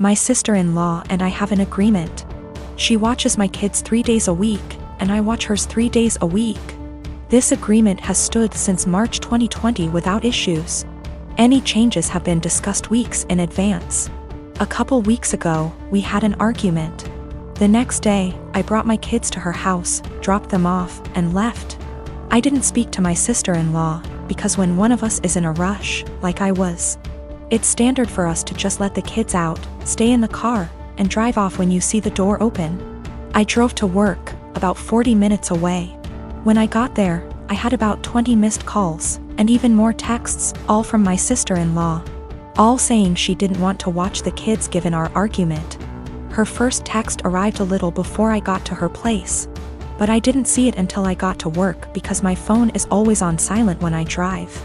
My sister-in-law and I have an agreement. She watches my kids 3 days a week, and I watch hers 3 days a week. This agreement has stood since March 2020 without issues. Any changes have been discussed weeks in advance. A couple weeks ago, we had an argument. The next day, I brought my kids to her house, dropped them off, and left. I didn't speak to my sister-in-law, because when one of us is in a rush, like I was, it's standard for us to just let the kids out, stay in the car, and drive off when you see the door open. I drove to work, about 40 minutes away. When I got there, I had about 20 missed calls, and even more texts, all from my sister-in-law, all saying she didn't want to watch the kids given our argument. Her first text arrived a little before I got to her place, but I didn't see it until I got to work because my phone is always on silent when I drive.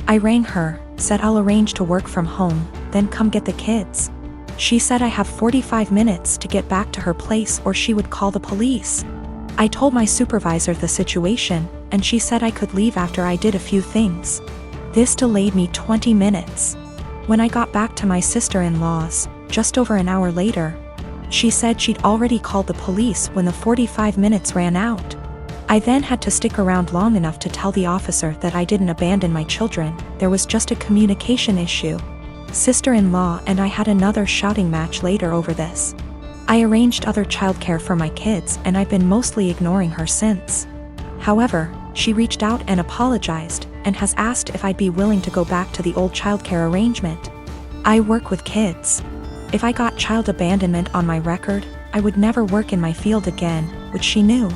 I rang her, said I'll arrange to work from home, then come get the kids. She said I have 45 minutes to get back to her place or she would call the police. I told my supervisor the situation, and she said I could leave after I did a few things. This delayed me 20 minutes. When I got back to my sister-in-law's, just over an hour later, she said she'd already called the police when the 45 minutes ran out. I then had to stick around long enough to tell the officer that I didn't abandon my children, there was just a communication issue. Sister-in-law and I had another shouting match later over this. I arranged other childcare for my kids and I've been mostly ignoring her since. However, she reached out and apologized, and has asked if I'd be willing to go back to the old childcare arrangement. I work with kids. If I got child abandonment on my record, I would never work in my field again, which she knew.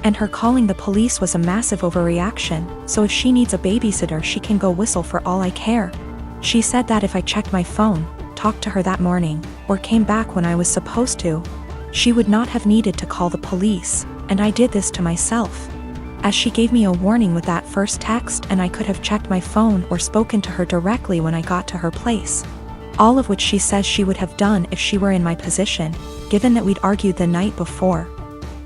And her calling the police was a massive overreaction, so if she needs a babysitter she can go whistle for all I care. She said that if I checked my phone, talked to her that morning, or came back when I was supposed to, she would not have needed to call the police, and I did this to myself. As she gave me a warning with that first text and I could have checked my phone or spoken to her directly when I got to her place. All of which she says she would have done if she were in my position, given that we'd argued the night before.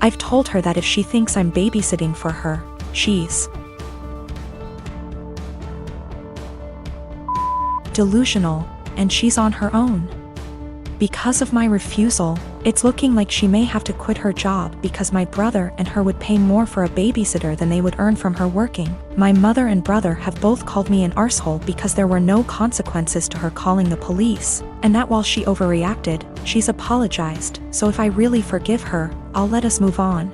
I've told her that if she thinks I'm babysitting for her, she's delusional, and she's on her own. Because of my refusal, it's looking like she may have to quit her job because my brother and her would pay more for a babysitter than they would earn from her working. My mother and brother have both called me an arsehole because there were no consequences to her calling the police, and that while she overreacted, she's apologized, so if I really forgive her, I'll let us move on.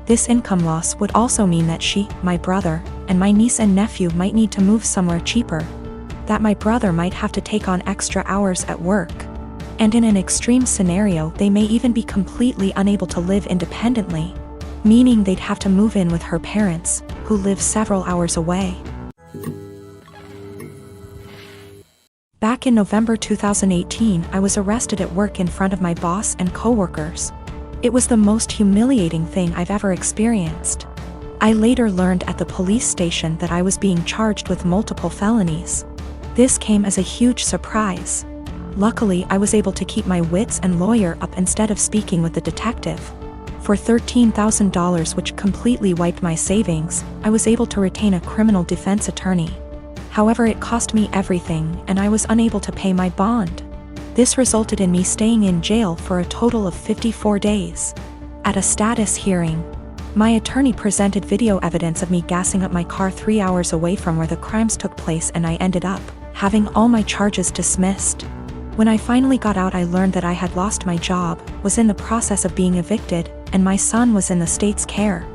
This income loss would also mean that she, my brother, and my niece and nephew might need to move somewhere cheaper. That my brother might have to take on extra hours at work. And in an extreme scenario they may even be completely unable to live independently, meaning they'd have to move in with her parents, who live several hours away. Back in November 2018, I was arrested at work in front of my boss and coworkers. It was the most humiliating thing I've ever experienced. I later learned at the police station that I was being charged with multiple felonies. This came as a huge surprise. Luckily, I was able to keep my wits and lawyer up instead of speaking with the detective. For $13,000, which completely wiped my savings, I was able to retain a criminal defense attorney. However, it cost me everything, and I was unable to pay my bond. This resulted in me staying in jail for a total of 54 days. At a status hearing, my attorney presented video evidence of me gassing up my car 3 hours away from where the crimes took place, and I ended up having all my charges dismissed. When I finally got out, I learned that I had lost my job, was in the process of being evicted, and my son was in the state's care.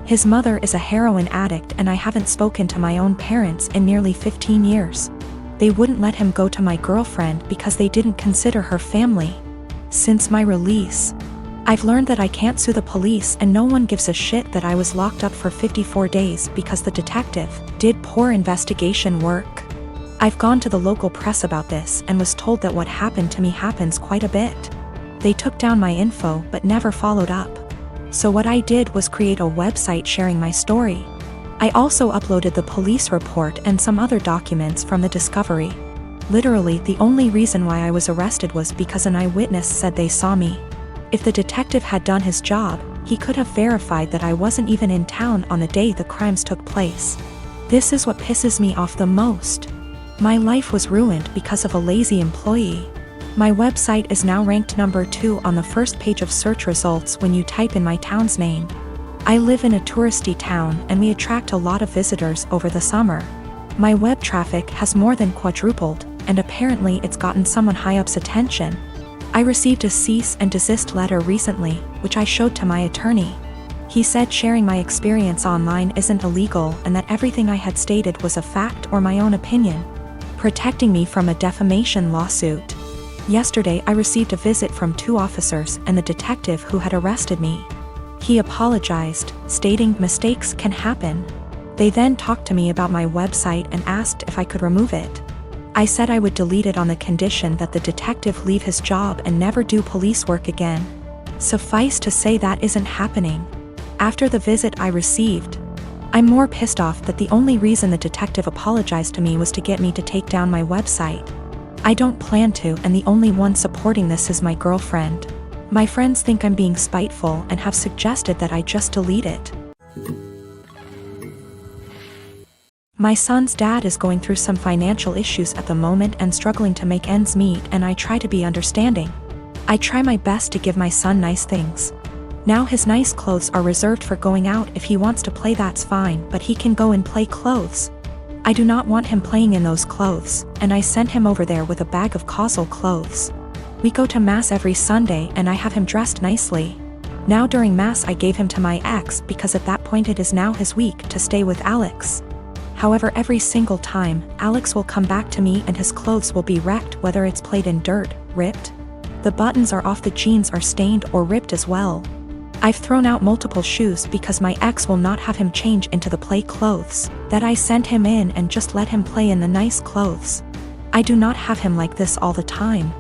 His mother is a heroin addict, and I haven't spoken to my own parents in nearly 15 years. They wouldn't let him go to my girlfriend because they didn't consider her family. Since my release, I've learned that I can't sue the police, and no one gives a shit that I was locked up for 54 days because the detective did poor investigation work. I've gone to the local press about this and was told that what happened to me happens quite a bit. They took down my info but never followed up. So what I did was create a website sharing my story. I also uploaded the police report and some other documents from the discovery. Literally, the only reason why I was arrested was because an eyewitness said they saw me. If the detective had done his job, he could have verified that I wasn't even in town on the day the crimes took place. This is what pisses me off the most. My life was ruined because of a lazy employee. My website is now ranked number 2 on the first page of search results when you type in my town's name. I live in a touristy town and we attract a lot of visitors over the summer. My web traffic has more than quadrupled, and apparently it's gotten someone high up's attention. I received a cease and desist letter recently, which I showed to my attorney. He said sharing my experience online isn't illegal and that everything I had stated was a fact or my own opinion, protecting me from a defamation lawsuit. Yesterday I received a visit from 2 officers and the detective who had arrested me. He apologized, stating mistakes can happen. They then talked to me about my website and asked if I could remove it. I said I would delete it on the condition that the detective leave his job and never do police work again. Suffice to say that isn't happening. After the visit I received, I'm more pissed off that the only reason the detective apologized to me was to get me to take down my website. I don't plan to, and the only one supporting this is my girlfriend. My friends think I'm being spiteful and have suggested that I just delete it. My son's dad is going through some financial issues at the moment and struggling to make ends meet, and I try to be understanding. I try my best to give my son nice things. Now his nice clothes are reserved for going out. If he wants to play, that's fine, but he can go and play clothes. I do not want him playing in those clothes, and I sent him over there with a bag of causal clothes. We go to mass every Sunday and I have him dressed nicely. Now during mass I gave him to my ex because at that point it is now his week to stay with Alex. However, every single time, Alex will come back to me and his clothes will be wrecked, whether it's played in dirt, ripped. The buttons are off, the jeans are stained or ripped as well. I've thrown out multiple shoes because my ex will not have him change into the play clothes that I sent him in and just let him play in the nice clothes. I do not have him like this all the time.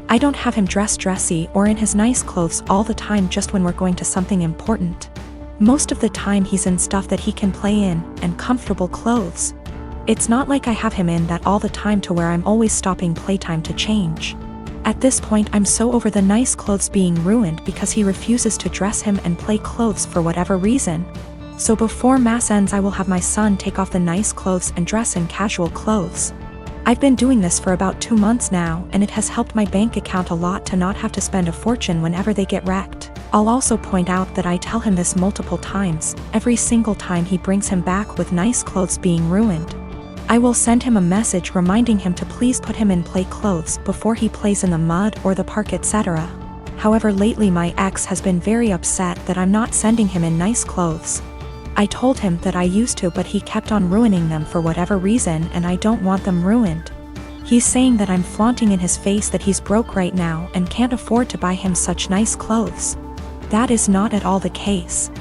I don't have him dressed dressy or in his nice clothes all the time, just when we're going to something important. Most of the time he's in stuff that he can play in, and comfortable clothes. It's not like I have him in that all the time to where I'm always stopping playtime to change. At this point I'm so over the nice clothes being ruined because he refuses to dress him and play clothes for whatever reason. So before mass ends I will have my son take off the nice clothes and dress in casual clothes. I've been doing this for about 2 months now, and it has helped my bank account a lot to not have to spend a fortune whenever they get wrecked. I'll also point out that I tell him this multiple times, every single time he brings him back with nice clothes being ruined. I will send him a message reminding him to please put him in play clothes before he plays in the mud or the park, etc. However, lately my ex has been very upset that I'm not sending him in nice clothes. I told him that I used to, but he kept on ruining them for whatever reason, and I don't want them ruined. He's saying that I'm flaunting in his face that he's broke right now and can't afford to buy him such nice clothes. That is not at all the case.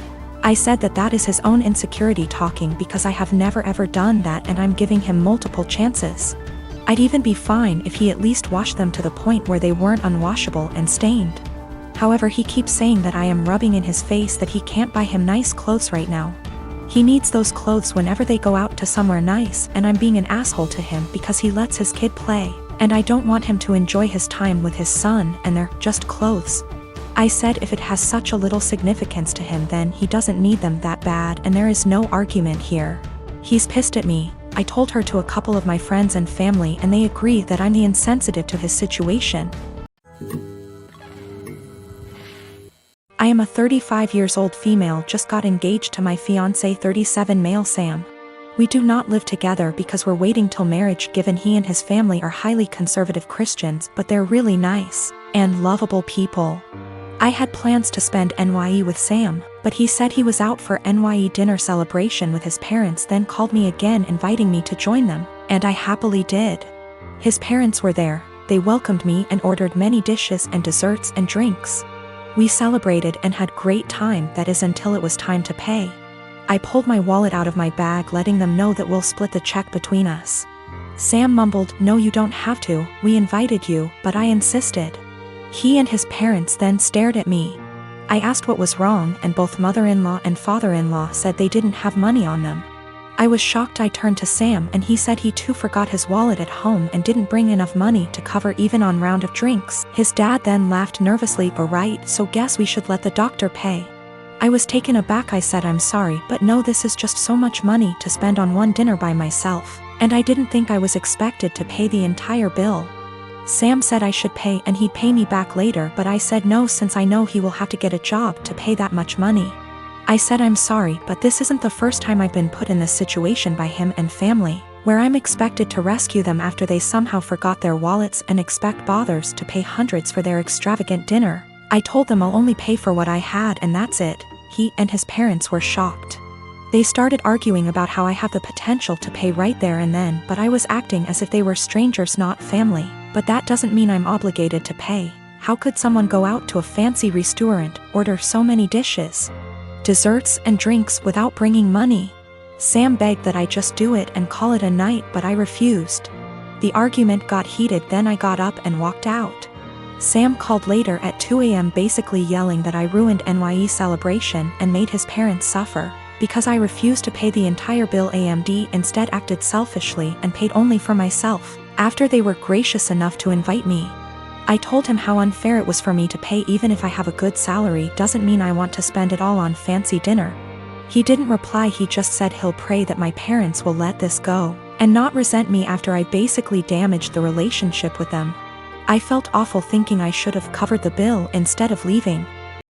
I said that that is his own insecurity talking because I have never ever done that, and I'm giving him multiple chances. I'd even be fine if he at least washed them to the point where they weren't unwashable and stained. However, he keeps saying that I am rubbing in his face that he can't buy him nice clothes right now. He needs those clothes whenever they go out to somewhere nice, and I'm being an asshole to him because he lets his kid play, and I don't want him to enjoy his time with his son and they're just clothes. I said if it has such a little significance to him then he doesn't need them that bad, and there is no argument here. He's pissed at me. I told her to a couple of my friends and family and they agree that I'm the insensitive to his situation. I am a 35 years old female, just got engaged to my fiancé 37 male Sam. We do not live together because we're waiting till marriage, given he and his family are highly conservative Christians, but they're really nice and lovable people. I had plans to spend NYE with Sam, but he said he was out for NYE dinner celebration with his parents, then called me again inviting me to join them, and I happily did. His parents were there, they welcomed me and ordered many dishes and desserts and drinks. We celebrated and had great time, that is until it was time to pay. I pulled my wallet out of my bag, letting them know that we'll split the check between us. Sam mumbled, "No, you don't have to, we invited you," but I insisted. He and his parents then stared at me. I asked what was wrong, and both mother-in-law and father-in-law said they didn't have money on them. I was shocked. I turned to Sam and he said he too forgot his wallet at home and didn't bring enough money to cover even on round of drinks. His dad then laughed nervously. "Right, so guess we should let the doctor pay." I was taken aback. I said, "I'm sorry, but no, this is just so much money to spend on one dinner by myself, and I didn't think I was expected to pay the entire bill." Sam said I should pay and he'd pay me back later, but I said no since I know he will have to get a job to pay that much money. I said I'm sorry, but this isn't the first time I've been put in this situation by him and family, where I'm expected to rescue them after they somehow forgot their wallets and expect bothers to pay hundreds for their extravagant dinner. I told them I'll only pay for what I had and that's it. He and his parents were shocked. They started arguing about how I have the potential to pay right there and then, but I was acting as if they were strangers, not family. But that doesn't mean I'm obligated to pay. How could someone go out to a fancy restaurant, order so many dishes, desserts and drinks without bringing money? Sam begged that I just do it and call it a night, but I refused. The argument got heated, then I got up and walked out. Sam called later at 2 a.m. basically yelling that I ruined NYE celebration and made his parents suffer. Because I refused to pay the entire bill, AMD instead acted selfishly and paid only for myself, after they were gracious enough to invite me. I told him how unfair it was for me to pay. Even if I have a good salary doesn't mean I want to spend it all on fancy dinner. He didn't reply, he just said he'll pray that my parents will let this go, and not resent me after I basically damaged the relationship with them. I felt awful thinking I should have covered the bill instead of leaving.